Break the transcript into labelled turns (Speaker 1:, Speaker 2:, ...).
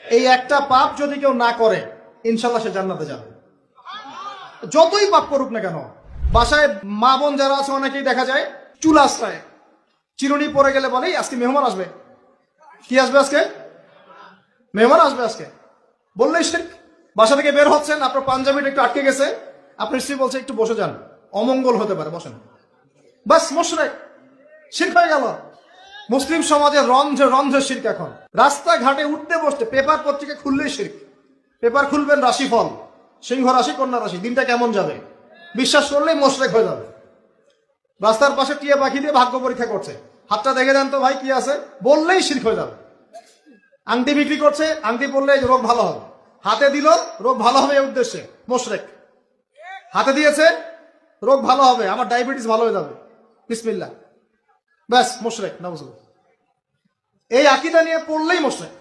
Speaker 1: এই একটা পাপ যদি কেউ না করে ইনশাল্লাহ সে জান্নাতে যাবে, যতই পাপ করুক না কেন। বাসায় মা বোন যারা আছে অনেকেই দেখা যায় চুল আশ্রয়, চিরুনি পরে গেলে বলে আজকে মেহমান আসবে। কি আসবে আজকে? মেহমান আসবে আজকে বললেই শিরক। বাসা থেকে বের হচ্ছেন, আপনার পাঞ্জাবিটা একটু আটকে গেছে, আপনার স্ত্রী বলছে একটু বসে যান, অমঙ্গল হতে পারে, বসেন, বাস মুশরিক, শিরক হয়ে গেল। মুসলিম সমাজে রন্ধ্রে রন্ধ্রে শিরক। এখন রাস্তাঘাটে উঠতে বসতে পেপার পত্রিকা খুললেই শিরক। পেপার খুলবেন রাশিফল, সিংহ রাশি কন্যা রাশি, দিনটা কেমন যাবে বিশ্বাস করলেই মুশরিক হয়ে যাবে। রাস্তার পাশে টিয়া পাখি দিয়ে ভাগ্য পরীক্ষা করছে, হাতটা দেখে দেন তো ভাই কি আছে, বললেই শিরক হয়ে যাবে। আংটি বিক্রি করছে, আংটি পরলে রোগ ভালো হবে, হাতে দিল রোগ ভালো হবে এই উদ্দেশ্যে, মুশরিক। হাতে দিয়েছে রোগ ভালো হবে, আমার ডায়াবেটিস ভালো হয়ে যাবে, বিসমিল্লাহ, ব্যাস মুশরিক। নাউজুবিল্লাহ। এই আকীদা নিয়ে পড়লেই মুশরিক।